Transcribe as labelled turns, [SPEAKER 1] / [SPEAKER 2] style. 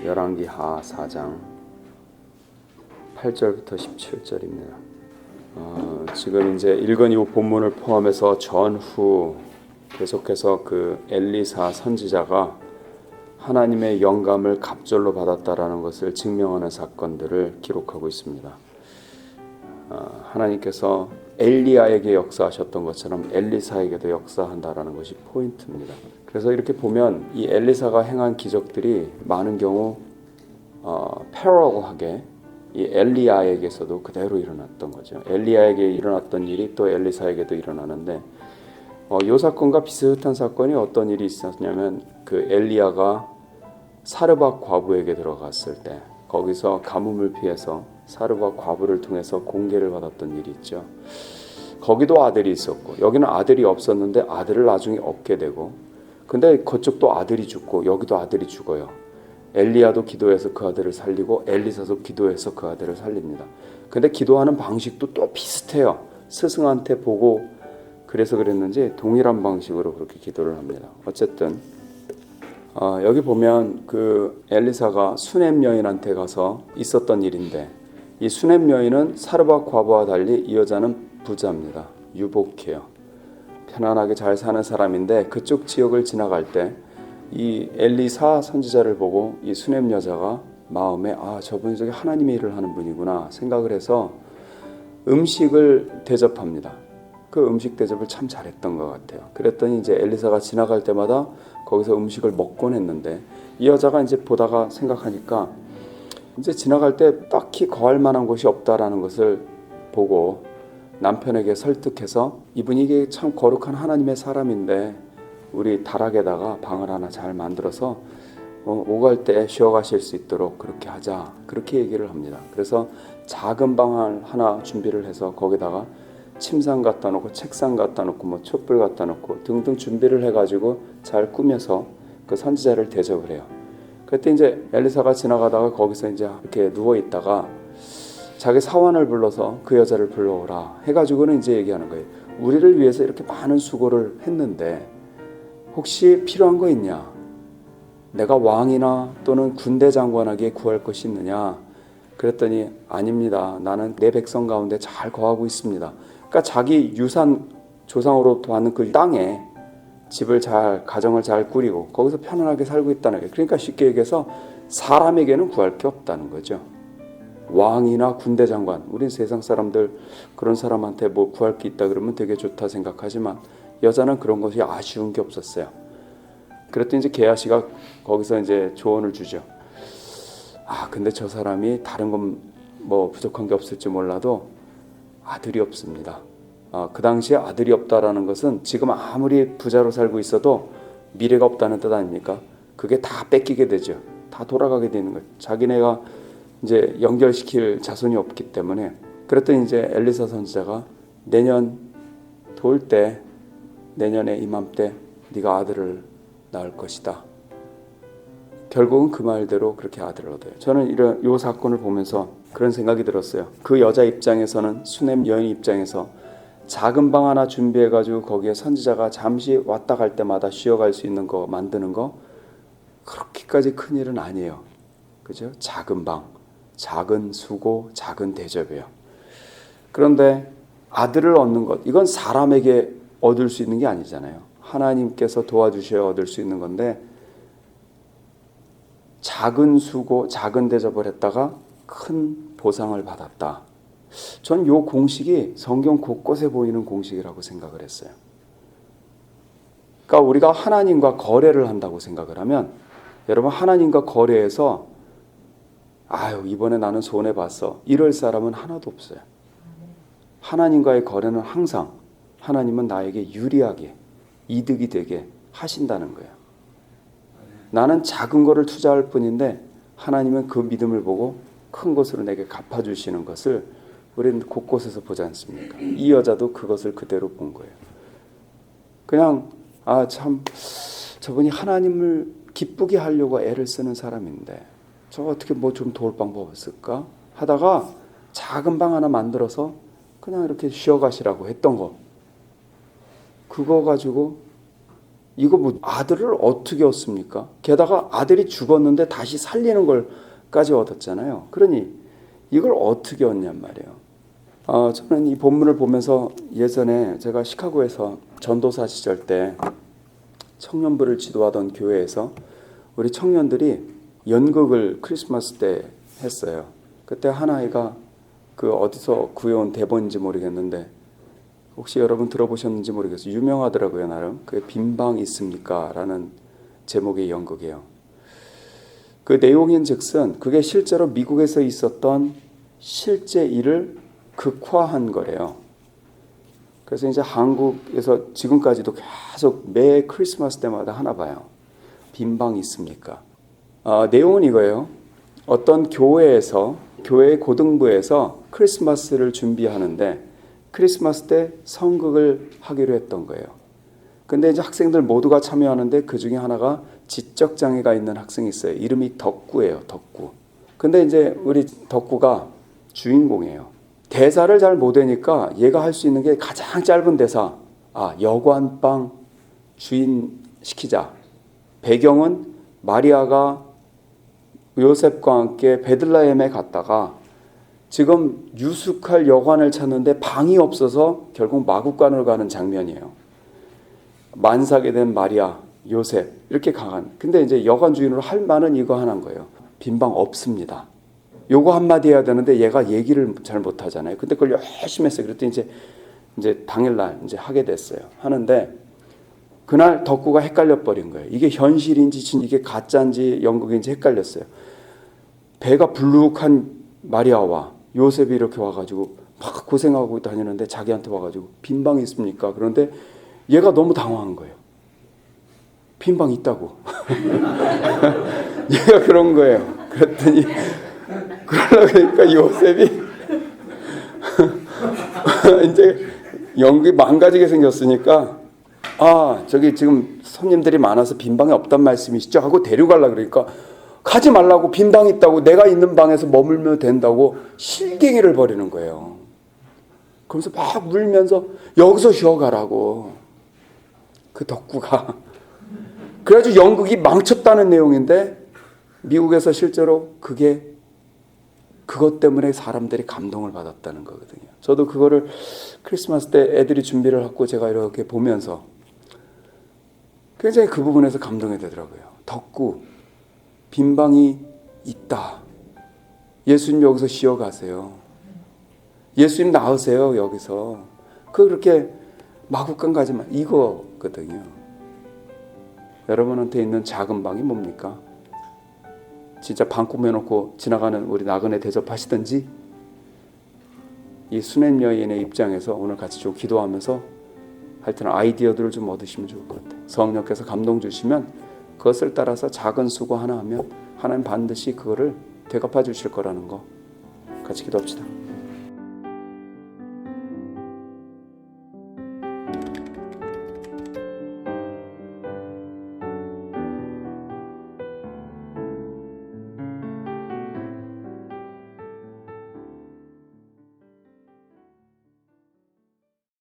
[SPEAKER 1] 열왕기하 4장 8절부터 17절입니다. 지금 이제 읽은 이 본문을 포함해서 전후 계속해서 그 엘리사 선지자가 하나님의 영감을 갑절로 받았다라는 것을 증명하는 사건들을 기록하고 있습니다. 하나님께서 엘리야에게 역사하셨던 것처럼 엘리사에게도 역사한다라는 것이 포인트입니다. 그래서 이렇게 보면 이 엘리사가 행한 기적들이 많은 경우 패러럴하게 이 엘리야에게서도 그대로 일어났던 거죠. 엘리야에게 일어났던 일이 또 엘리사에게도 일어나는데 이 사건과 비슷한 사건이 어떤 일이 있었냐면 그 엘리야가 사르밧 과부에게 들어갔을 때 거기서 가뭄을 피해서 사르밧 과부를 통해서 공개를 받았던 일이 있죠. 거기도 아들이 있었고 여기는 아들이 없었는데 아들을 나중에 얻게 되고 근데 그쪽도 아들이 죽고 여기도 아들이 죽어요. 엘리야도 기도해서 그 아들을 살리고 엘리사도 기도해서 그 아들을 살립니다. 근데 기도하는 방식도 또 비슷해요. 스승한테 보고 그래서 그랬는지 동일한 방식으로 그렇게 기도를 합니다. 어쨌든 여기 보면 그 엘리사가 수넴 여인한테 가서 있었던 일인데 이 수넴 여인은 사르밧 과부와 달리 이 여자는 부자입니다. 유복해요. 편안하게 잘 사는 사람인데 그쪽 지역을 지나갈 때 이 엘리사 선지자를 보고 이 수넴 여자가 마음에 저분이 저기 하나님의 일을 하는 분이구나 생각을 해서 음식을 대접합니다. 그 음식 대접을 참 잘했던 것 같아요. 그랬더니 이제 엘리사가 지나갈 때마다 거기서 음식을 먹곤 했는데 이 여자가 이제 보다가 생각하니까 이제 지나갈 때 딱히 거할 만한 곳이 없다라는 것을 보고 남편에게 설득해서 이분이 이게 참 거룩한 하나님의 사람인데 우리 다락에다가 방을 하나 잘 만들어서 오갈 때 쉬어가실 수 있도록 그렇게 하자 그렇게 얘기를 합니다. 그래서 작은 방을 하나 준비를 해서 거기다가 침상 갖다 놓고 책상 갖다 놓고 뭐 촛불 갖다 놓고 등등 준비를 해가지고 잘 꾸며서 그 선지자를 대접을 해요. 그때 이제 엘리사가 지나가다가 거기서 이제 이렇게 누워 있다가 자기 사환을 불러서 그 여자를 불러오라 해가지고는 이제 얘기하는 거예요. 우리를 위해서 이렇게 많은 수고를 했는데 혹시 필요한 거 있냐? 내가 왕이나 또는 군대 장관에게 구할 것이 있느냐? 그랬더니 아닙니다. 나는 내 백성 가운데 잘 거하고 있습니다. 그러니까 자기 유산 조상으로 받는 그 땅에 집을 잘 가정을 잘 꾸리고 거기서 편안하게 살고 있다는 거예요. 그러니까 쉽게 얘기해서 사람에게는 구할 게 없다는 거죠. 왕이나 군대 장관, 우린 세상 사람들 그런 사람한테 뭐 구할 게 있다 그러면 되게 좋다 생각하지만 여자는 그런 것이 아쉬운 게 없었어요. 그랬더니 이제 게하시가 거기서 이제 조언을 주죠. 근데 저 사람이 다른 건 뭐 부족한 게 없을지 몰라도 아들이 없습니다. 그 당시에 아들이 없다라는 것은 지금 아무리 부자로 살고 있어도 미래가 없다는 뜻 아닙니까? 그게 다 뺏기게 되죠. 다 돌아가게 되는 거예요. 자기네가 이제 연결시킬 자손이 없기 때문에. 그랬더니 이제 엘리사 선지자가 내년 돌 때 내년에 이맘때 네가 아들을 낳을 것이다. 결국은 그 말대로 그렇게 아들을 얻어요. 저는 이 사건을 보면서 그런 생각이 들었어요. 그 여자 입장에서는 수넴 여인 입장에서 작은 방 하나 준비해가지고 거기에 선지자가 잠시 왔다 갈 때마다 쉬어갈 수 있는 거 만드는 거 그렇게까지 큰 일은 아니에요. 그죠? 작은 방, 작은 수고, 작은 대접이에요. 그런데 아들을 얻는 것, 이건 사람에게 얻을 수 있는 게 아니잖아요. 하나님께서 도와주셔야 얻을 수 있는 건데 작은 수고, 작은 대접을 했다가 큰 보상을 받았다. 전 이 공식이 성경 곳곳에 보이는 공식이라고 생각을 했어요. 그러니까 우리가 하나님과 거래를 한다고 생각을 하면 여러분 하나님과 거래해서 이번에 나는 손해봤어. 이럴 사람은 하나도 없어요. 하나님과의 거래는 항상 하나님은 나에게 유리하게 이득이 되게 하신다는 거예요. 나는 작은 거를 투자할 뿐인데 하나님은 그 믿음을 보고 큰 것으로 내게 갚아주시는 것을 우리는 곳곳에서 보지 않습니까? 이 여자도 그것을 그대로 본 거예요. 그냥 참 저분이 하나님을 기쁘게 하려고 애를 쓰는 사람인데 저 어떻게 뭐 좀 도울 방법 없을까 하다가 작은 방 하나 만들어서 그냥 이렇게 쉬어가시라고 했던 거, 그거 가지고 이거 뭐 아들을 어떻게 얻습니까? 게다가 아들이 죽었는데 다시 살리는 걸까지 얻었잖아요. 그러니 이걸 어떻게 얻냔 말이에요. 저는 이 본문을 보면서 예전에 제가 시카고에서 전도사 시절 때 청년부를 지도하던 교회에서 우리 청년들이 연극을 크리스마스 때 했어요. 그때 한 아이가 그 어디서 구해온 대본인지 모르겠는데 혹시 여러분 들어보셨는지 모르겠어요. 유명하더라고요, 나름. 그 빈방 있습니까? 라는 제목의 연극이에요. 그 내용인즉슨 그게 실제로 미국에서 있었던 실제 일을 극화한 거래요. 그래서 이제 한국에서 지금까지도 계속 매 크리스마스 때마다 하나 봐요. 빈방 있습니까? 내용은 이거예요. 어떤 교회에서, 교회 고등부에서 크리스마스를 준비하는데 크리스마스 때 성극을 하기로 했던 거예요. 근데 이제 학생들 모두가 참여하는데 그 중에 하나가 지적 장애가 있는 학생이 있어요. 이름이 덕구예요, 덕구. 근데 이제 우리 덕구가 주인공이에요. 대사를 잘 못 외니까 얘가 할 수 있는 게 가장 짧은 대사. 여관방 주인 시키자. 배경은 마리아가 요셉과 함께 베들레헴에 갔다가 지금 유숙할 여관을 찾는데 방이 없어서 결국 마국간으로 가는 장면이에요. 만삭이 된 마리아, 요셉 이렇게 강한. 근데 이제 여관 주인으로 할 말은 이거 하나인 거예요. 빈방 없습니다. 요거 한마디 해야 되는데 얘가 얘기를 잘 못하잖아요. 근데 그걸 열심히 했어요. 그랬더니 이제 당일날 이제 하게 됐어요. 하는데 그날 덕구가 헷갈려 버린 거예요. 이게 현실인지 이게 가짜인지 연극인지 헷갈렸어요. 배가 불룩한 마리아와 요셉이 이렇게 와가지고 막 고생하고 다니는데 자기한테 와가지고 빈방 있습니까? 그런데 얘가 너무 당황한 거예요. 빈방 있다고. 얘가 그런 거예요. 그랬더니 그러니까 요셉이 이제 연극이 망가지게 생겼으니까 저기 지금 손님들이 많아서 빈방이 없단 말씀이시죠? 하고 데려가려고 그러니까 가지 말라고, 빈방 있다고, 내가 있는 방에서 머물면 된다고 실갱이를 벌이는 거예요. 그러면서 막 울면서 여기서 쉬어가라고. 그 덕구가. 그래가지고 연극이 망쳤다는 내용인데 미국에서 실제로 그것 때문에 사람들이 감동을 받았다는 거거든요. 저도 그거를 크리스마스 때 애들이 준비를 하고 제가 이렇게 보면서 굉장히 그 부분에서 감동이 되더라고요. 덕구, 빈방이 있다. 예수님 여기서 쉬어가세요. 예수님 나으세요, 여기서. 그렇게 마구간 가지만 이거거든요. 여러분한테 있는 작은 방이 뭡니까? 진짜 방 꾸며놓고 지나가는 우리 나그네 대접하시든지, 이 수냄 여인의 입장에서 오늘 같이 좀 기도하면서 하여튼 아이디어들을 좀 얻으시면 좋을 것 같아요. 성령께서 감동 주시면 그것을 따라서 작은 수고 하나 하면 하나님 반드시 그거를 되갚아 주실 거라는 거 같이 기도합시다.